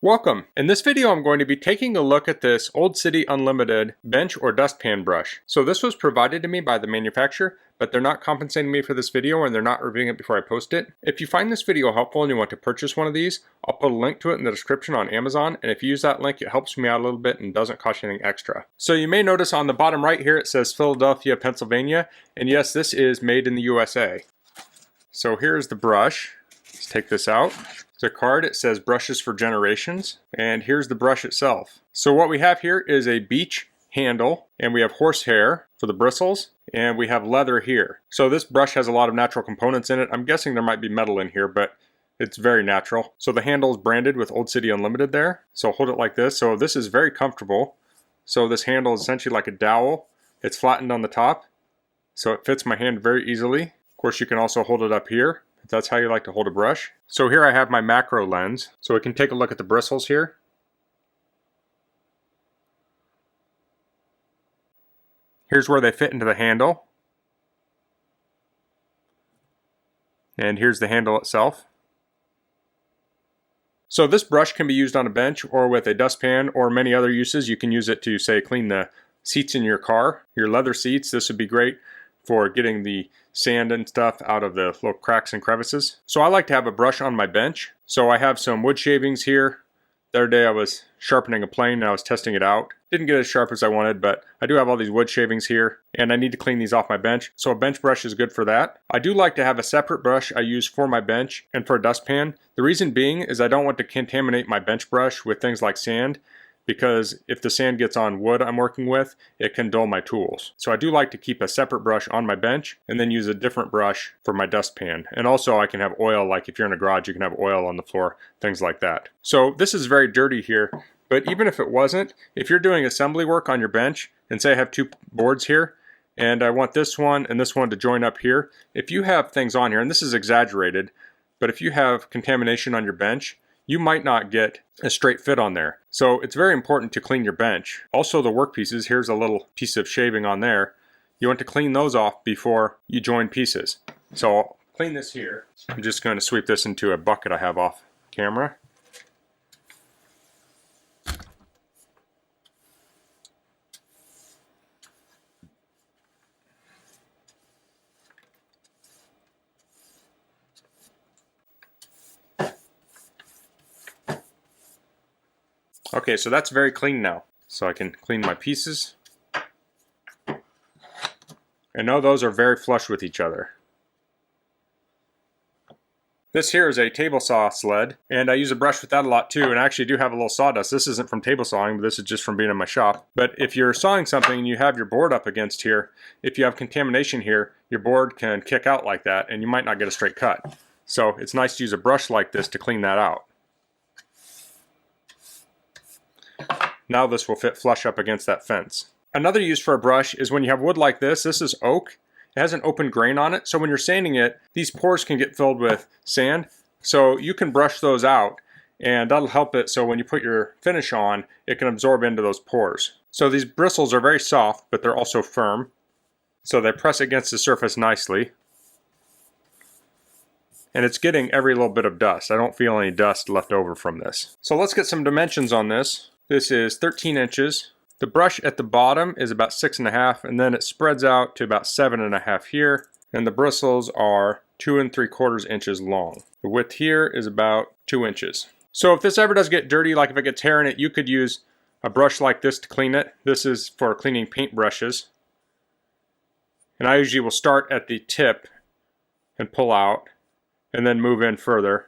Welcome! In this video I'm going to be taking a look at this Unltd Unlimited bench or dustpan brush. So this was provided to me by the manufacturer, but they're not compensating me for this video and they're not reviewing it before I post it. If you find this video helpful and you want to purchase one of these, I'll put a link to it in the description on Amazon, and if you use that link it helps me out a little bit and doesn't cost you anything extra. So you may notice on the bottom right here it says Philadelphia, Pennsylvania, and yes, this is made in the USA. So here's the brush. Let's take this out. The card, it says brushes for generations, and here's the brush itself. So what we have here is a beech handle, and we have horsehair for the bristles, and we have leather here. So this brush has a lot of natural components in it. I'm guessing there might be metal in here, but it's very natural. So the handle is branded with Unltd Unlimited there. So hold it like this. So this is very comfortable. So this handle is essentially like a dowel. It's flattened on the top, so it fits my hand very easily. Of course, you can also hold it up here, if that's how you like to hold a brush. So here I have my macro lens, so we can take a look at the bristles here. Here's where they fit into the handle. And here's the handle itself. So this brush can be used on a bench or with a dustpan or many other uses. You can use it to, say, clean the seats in your car, your leather seats. This would be great for getting the sand and stuff out of the little cracks and crevices. So I like to have a brush on my bench. So I have some wood shavings here. The other day I was sharpening a plane and I was testing it out. Didn't get as sharp as I wanted, but I do have all these wood shavings here and I need to clean these off my bench. So a bench brush is good for that. I do like to have a separate brush I use for my bench and for a dustpan. The reason being is I don't want to contaminate my bench brush with things like sand, because if the sand gets on wood I'm working with, it can dull my tools. So I do like to keep a separate brush on my bench and then use a different brush for my dustpan. And also I can have oil, like if you're in a garage you can have oil on the floor, things like that. So this is very dirty here, but even if it wasn't, if you're doing assembly work on your bench, and say I have two boards here, and I want this one and this one to join up here, if you have things on here, and this is exaggerated, but if you have contamination on your bench, you might not get a straight fit on there. So it's very important to clean your bench. Also the work pieces, here's a little piece of shaving on there. You want to clean those off before you join pieces. So I'll clean this here. I'm just going to sweep this into a bucket I have off camera. Okay, so that's very clean now. So I can clean my pieces. And now those are very flush with each other. This here is a table saw sled, and I use a brush with that a lot too, and I actually do have a little sawdust. This isn't from table sawing, but this is just from being in my shop. But if you're sawing something and you have your board up against here, if you have contamination here, your board can kick out like that and you might not get a straight cut. So it's nice to use a brush like this to clean that out. Now this will fit flush up against that fence. Another use for a brush is when you have wood like this. This is oak. It has an open grain on it, so when you're sanding it, these pores can get filled with sand. So you can brush those out, and that'll help it so when you put your finish on, it can absorb into those pores. So these bristles are very soft, but they're also firm. So they press against the surface nicely. And it's getting every little bit of dust. I don't feel any dust left over from this. So let's get some dimensions on this. This is 13 inches. The brush at the bottom is about 6.5, and then it spreads out to about 7.5 here. And the bristles are 2 3/4 inches long. The width here is about 2 inches. So if this ever does get dirty, like if it gets hair in it, you could use a brush like this to clean it. This is for cleaning paint brushes. And I usually will start at the tip and pull out, and then move in further.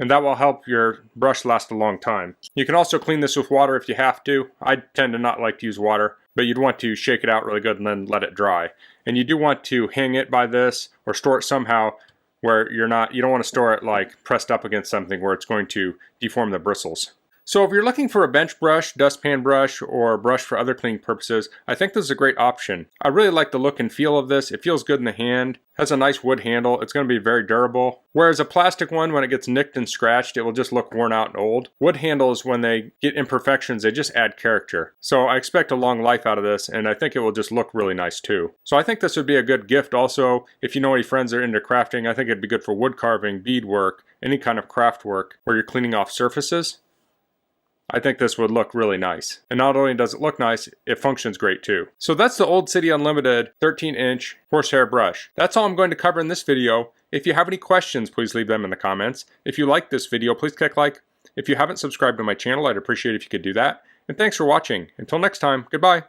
And that will help your brush last a long time. You can also clean this with water if you have to. I tend to not like to use water, but you'd want to shake it out really good and then let it dry. And you do want to hang it by this or store it somehow where you don't want to store it like pressed up against something where it's going to deform the bristles. So if you're looking for a bench brush, dustpan brush, or a brush for other cleaning purposes, I think this is a great option. I really like the look and feel of this. It feels good in the hand, has a nice wood handle, it's going to be very durable. Whereas a plastic one, when it gets nicked and scratched, it will just look worn out and old. Wood handles, when they get imperfections, they just add character. So I expect a long life out of this, and I think it will just look really nice too. So I think this would be a good gift also. If you know any friends that are into crafting, I think it'd be good for wood carving, beadwork, any kind of craft work where you're cleaning off surfaces. I think this would look really nice. And not only does it look nice, it functions great too. So that's the Unltd Unlimited 13-inch horsehair brush. That's all I'm going to cover in this video. If you have any questions, please leave them in the comments. If you like this video, please click like. If you haven't subscribed to my channel, I'd appreciate it if you could do that. And thanks for watching. Until next time, goodbye.